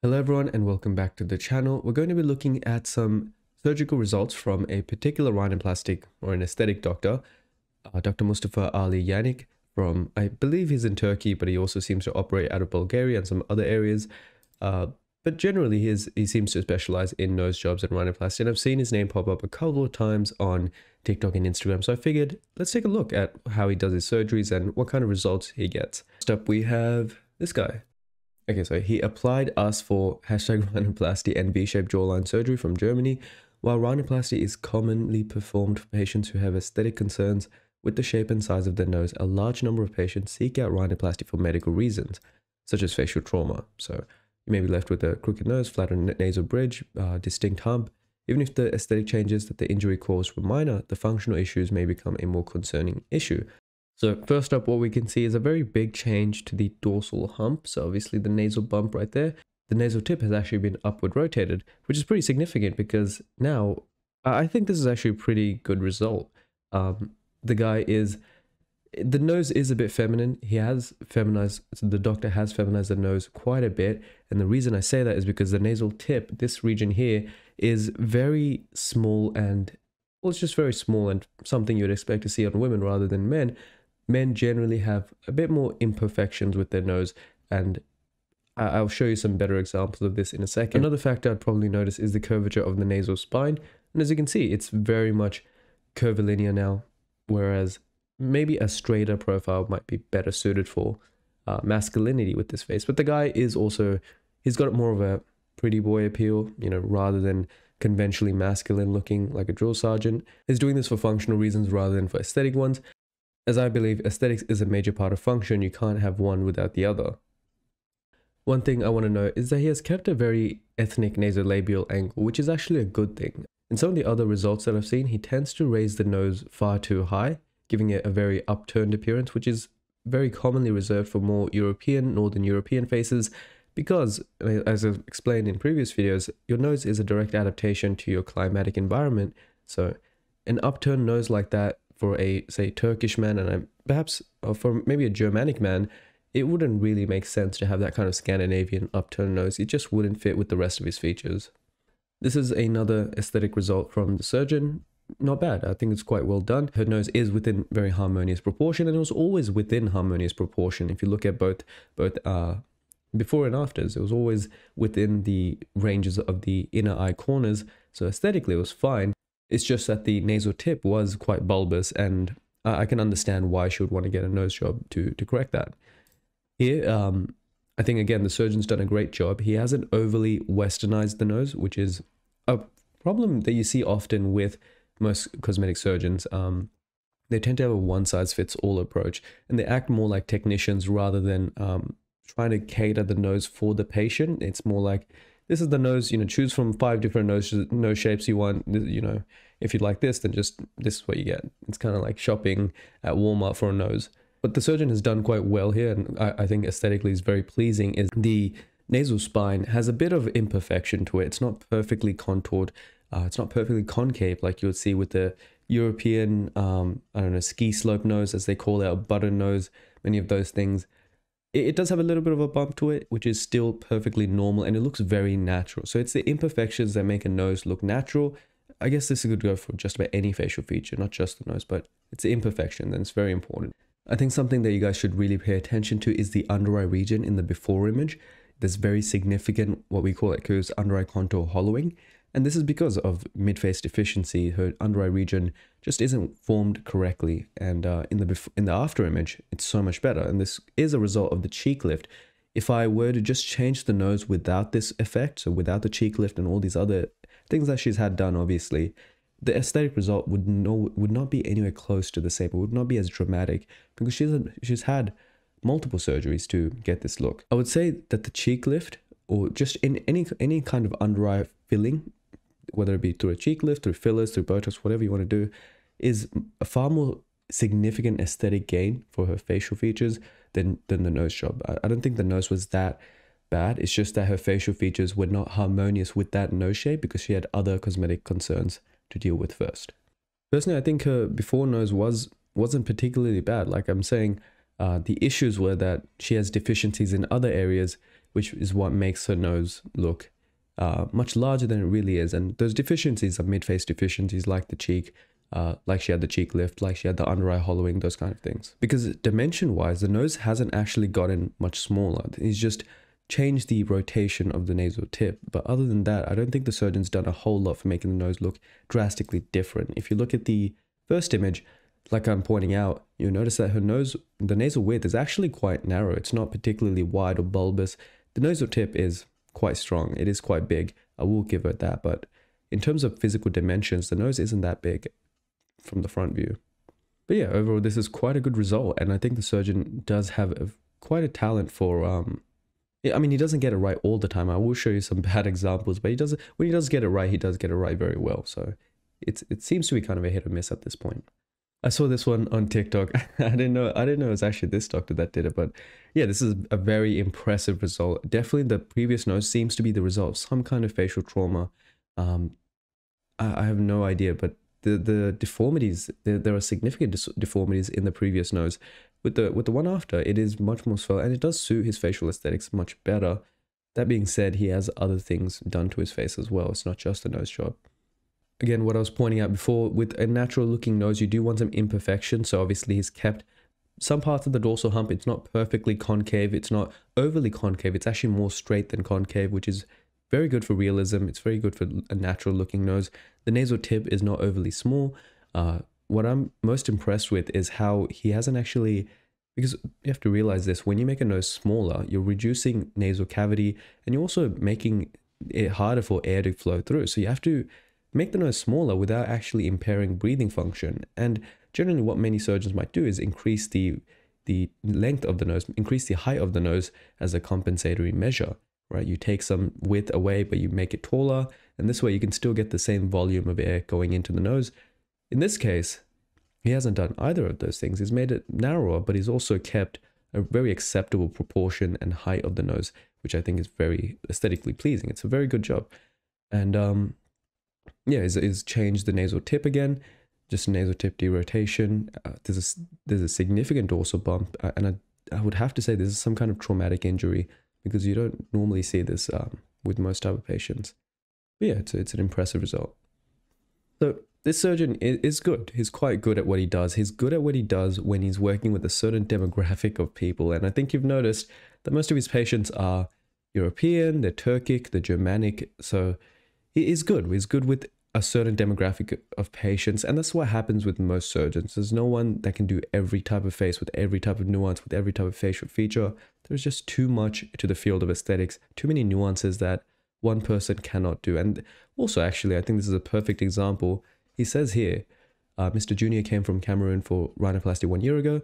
Hello everyone and welcome back to the channel. We're going to be looking at some surgical results from a particular rhinoplastic or an aesthetic doctor, Dr. Mustafa Ali Yannick from, I believe he's in Turkey, but he also seems to operate out of Bulgaria and some other areas. But generally he seems to specialize in nose jobs and rhinoplasty, and I've seen his name pop up a couple of times on TikTok and Instagram, so I figured let's take a look at how he does his surgeries and what kind of results he gets. Next up we have this guy. Okay, so he applied us for #rhinoplasty and V-shaped jawline surgery from Germany. While rhinoplasty is commonly performed for patients who have aesthetic concerns with the shape and size of their nose, a large number of patients seek out rhinoplasty for medical reasons, such as facial trauma. So you may be left with a crooked nose, flattened nasal bridge, distinct hump. Even if the aesthetic changes that the injury caused were minor, the functional issues may become a more concerning issue. So first up, what we can see is a very big change to the dorsal hump. So obviously the nasal bump right there, the nasal tip has actually been upward rotated, which is pretty significant because now I think this is actually a pretty good result. The nose is a bit feminine. He has feminized, so the doctor has feminized the nose quite a bit. And the reason I say that is because the nasal tip, this region here, is very small and, well, it's just very small and something you'd expect to see on women rather than men. Men generally have a bit more imperfections with their nose, and I'll show you some better examples of this in a second. Another factor I'd probably notice is the curvature of the nasal spine, and as you can see, it's very much curvilinear now, whereas maybe a straighter profile might be better suited for masculinity with this face. But the guy is also, he's got more of a pretty boy appeal, you know, rather than conventionally masculine looking like a drill sergeant. He's doing this for functional reasons rather than for aesthetic ones. As I believe aesthetics is a major part of function, you can't have one without the other. One thing I want to note is that he has kept a very ethnic nasolabial angle, which is actually a good thing. In some of the other results that I've seen, he tends to raise the nose far too high, giving it a very upturned appearance, which is very commonly reserved for more European, Northern European faces, because, as I've explained in previous videos, your nose is a direct adaptation to your climatic environment. So an upturned nose like that for a, say, Turkish man and perhaps for maybe a Germanic man, it wouldn't really make sense to have that kind of Scandinavian upturned nose. It just wouldn't fit with the rest of his features. This is another aesthetic result from the surgeon. Not bad. I think it's quite well done. Her nose is within very harmonious proportion, and it was always within harmonious proportion. If you look at both before and afters, it was always within the ranges of the inner eye corners. So aesthetically, it was fine. It's just that the nasal tip was quite bulbous, and I can understand why she would want to get a nose job to correct that. Here, I think, again, the surgeon's done a great job. He hasn't overly westernized the nose, which is a problem that you see often with most cosmetic surgeons. They tend to have a one-size-fits-all approach, and they act more like technicians rather than trying to cater the nose for the patient. It's more like, this is the nose, you know, choose from 5 different nose shapes you want, you know, if you'd like this, then just this is what you get. It's kind of like shopping at Walmart for a nose. But the surgeon has done quite well here, and I think aesthetically is very pleasing, is the nasal spine has a bit of imperfection to it. It's not perfectly contoured. It's not perfectly concave like you would see with the European, I don't know, ski slope nose, as they call it, or button nose, many of those things. It does have a little bit of a bump to it, which is still perfectly normal, and it looks very natural. So it's the imperfections that make a nose look natural. I guess this could go for just about any facial feature, not just the nose, but it's the imperfection, and it's very important. I think something that you guys should really pay attention to is the under eye region in the before image. There's very significant, what we call it, under eye contour hollowing. And this is because of mid-face deficiency. Her under eye region just isn't formed correctly. And in the after image, it's so much better. And this is a result of the cheek lift. If I were to just change the nose without this effect, so without the cheek lift and all these other things that she's had done, obviously, the aesthetic result would not be anywhere close to the same. It would not be as dramatic because she's had multiple surgeries to get this look. I would say that the cheek lift, or just in any kind of under eye filling, whether it be through a cheek lift, through fillers, through Botox, whatever you want to do, is a far more significant aesthetic gain for her facial features than the nose job. I don't think the nose was that bad. It's just that her facial features were not harmonious with that nose shape because she had other cosmetic concerns to deal with first. Personally, I think her before nose wasn't particularly bad. Like I'm saying, the issues were that she has deficiencies in other areas which is what makes her nose look much larger than it really is. And those deficiencies are mid-face deficiencies, like the cheek, like she had the cheek lift, like she had the under eye hollowing, those kind of things. Because dimension-wise, the nose hasn't actually gotten much smaller. He's just changed the rotation of the nasal tip. But other than that, I don't think the surgeon's done a whole lot for making the nose look drastically different. If you look at the first image, like I'm pointing out, you'll notice that her nose, the nasal width is actually quite narrow. It's not particularly wide or bulbous. The nasal tip is quite strong. It is quite big. I will give her that. But in terms of physical dimensions, the nose isn't that big from the front view. But yeah, overall, this is quite a good result. And I think the surgeon does have quite a talent for, I mean, he doesn't get it right all the time. I will show you some bad examples, but when he does get it right, he does get it right very well. So it seems to be kind of a hit or miss at this point. I saw this one on TikTok. I didn't know it was actually this doctor that did it, but yeah, this is a very impressive result. Definitely the previous nose seems to be the result of some kind of facial trauma. I have no idea, but the deformities, there are significant deformities in the previous nose. With the one after, it is much more swell, and it does suit his facial aesthetics much better. That being said, he has other things done to his face as well. It's not just a nose job. Again, what I was pointing out before, with a natural looking nose, you do want some imperfection. So obviously he's kept some parts of the dorsal hump. It's not perfectly concave. It's not overly concave. It's actually more straight than concave, which is very good for realism. It's very good for a natural looking nose. The nasal tip is not overly small. What I'm most impressed with is how he hasn't actually, because you have to realize this, when you make a nose smaller, you're reducing nasal cavity and you're also making it harder for air to flow through. So you have to make the nose smaller without actually impairing breathing function. And generally what many surgeons might do is increase the length of the nose, increase the height of the nose as a compensatory measure, right? You take some width away, but you make it taller. And this way you can still get the same volume of air going into the nose. In this case, he hasn't done either of those things. He's made it narrower, but he's also kept a very acceptable proportion and height of the nose, which I think is very aesthetically pleasing. It's a very good job. And yeah, is changed the nasal tip again, just a nasal tip derotation. There's a significant dorsal bump, and I would have to say this is some kind of traumatic injury, because you don't normally see this with most type of patients. But yeah, it's an impressive result. So this surgeon is good. He's quite good at what he does. He's good at what he does when he's working with a certain demographic of people. And I think you've noticed that most of his patients are European, they're Turkic, they're Germanic. So he is good. He's good with a certain demographic of patients. And that's what happens with most surgeons. There's no one that can do every type of face with every type of nuance, with every type of facial feature. There's just too much to the field of aesthetics, too many nuances that one person cannot do. And also, actually, I think this is a perfect example. He says here, Mr. Junior came from Cameroon for rhinoplasty 1 year ago.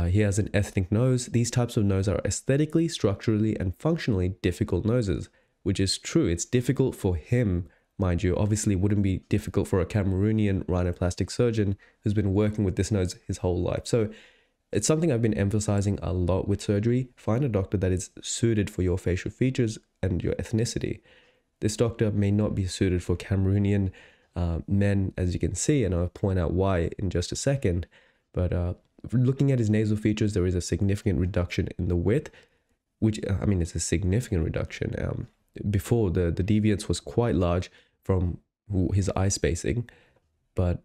He has an ethnic nose. These types of nose are aesthetically, structurally, and functionally difficult noses, which is true. It's difficult for him, mind you. Obviously, it wouldn't be difficult for a Cameroonian rhinoplastic surgeon who's been working with this nose his whole life. So it's something I've been emphasizing a lot with surgery. Find a doctor that is suited for your facial features and your ethnicity. This doctor may not be suited for Cameroonian men, as you can see, and I'll point out why in just a second. But looking at his nasal features, there is a significant reduction in the width, which, I mean, it's a significant reduction. Before, the deviance was quite large from his eye spacing, but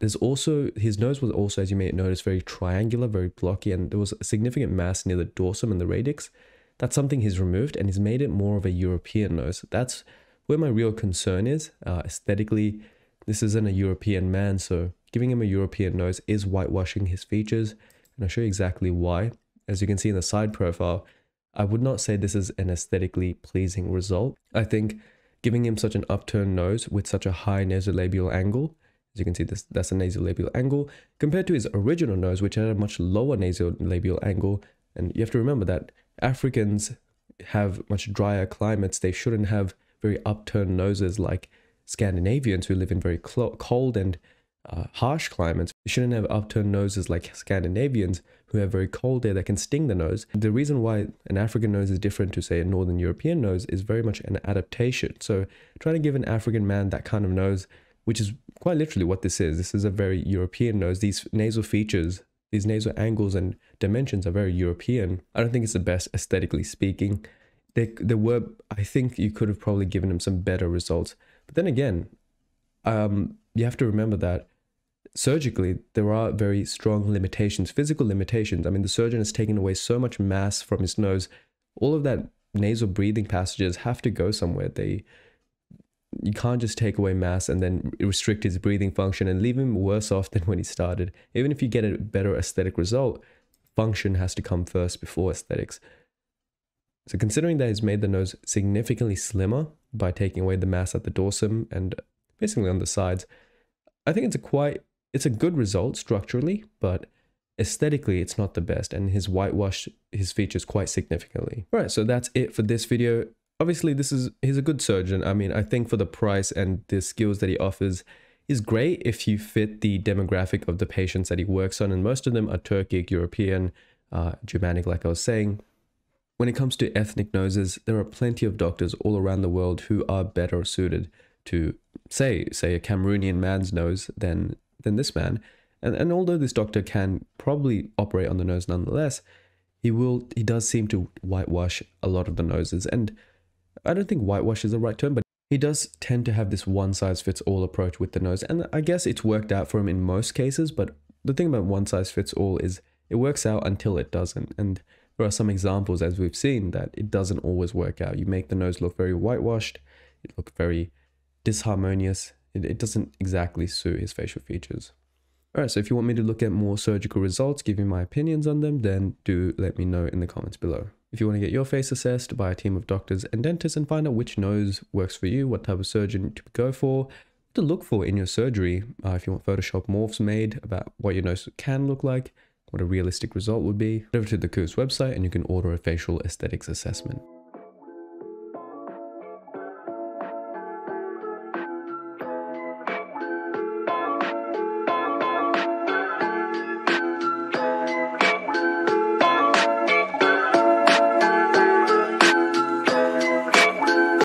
there's also, his nose was also, as you may notice, very triangular, very blocky, and there was a significant mass near the dorsum and the radix. That's something he's removed, and he's made it more of a European nose. That's where my real concern is. Aesthetically, this isn't a European man, so giving him a European nose is whitewashing his features, and I'll show you exactly why. As you can see in the side profile, I would not say this is an aesthetically pleasing result. I think giving him such an upturned nose with such a high nasolabial angle, as you can see, that's a nasolabial angle, compared to his original nose, which had a much lower nasolabial angle. And you have to remember that Africans have much drier climates. They shouldn't have very upturned noses like Scandinavians who live in very cold and harsh climates. You shouldn't have upturned noses like Scandinavians who have very cold air that can sting the nose. The reason why an African nose is different to, say, a Northern European nose is very much an adaptation. So trying to give an African man that kind of nose, which is quite literally what this is a very European nose. These nasal features, these nasal angles and dimensions are very European. I don't think it's the best aesthetically speaking. there were, I think you could have probably given him some better results. But then again, you have to remember that surgically, there are very strong limitations, physical limitations. I mean, the surgeon has taken away so much mass from his nose. All of that nasal breathing passages have to go somewhere. You can't just take away mass and then restrict his breathing function and leave him worse off than when he started. Even if you get a better aesthetic result, function has to come first before aesthetics. So considering that he's made the nose significantly slimmer by taking away the mass at the dorsum and basically on the sides, I think it's a good result structurally, but aesthetically it's not the best, and he's whitewashed his features quite significantly. All right, so that's it for this video. Obviously, he's a good surgeon. I mean, I think for the price and the skills that he offers is great if you fit the demographic of the patients that he works on, and most of them are Turkic, European, Germanic, like I was saying. When it comes to ethnic noses, there are plenty of doctors all around the world who are better suited to, say a Cameroonian man's nose than this man. And although this doctor can probably operate on the nose nonetheless, he does seem to whitewash a lot of the noses. And I don't think whitewash is the right term, but he does tend to have this one-size-fits-all approach with the nose. And I guess it's worked out for him in most cases, but the thing about one-size-fits-all is it works out until it doesn't. And there are some examples, as we've seen, that it doesn't always work out. You make the nose look very whitewashed, it looks very disharmonious. It doesn't exactly suit his facial features. Alright, so if you want me to look at more surgical results, give you my opinions on them, then do let me know in the comments below. If you want to get your face assessed by a team of doctors and dentists and find out which nose works for you, what type of surgeon to go for, what to look for in your surgery, if you want Photoshop morphs made about what your nose can look like, what a realistic result would be, head over to the Koos website and you can order a facial aesthetics assessment.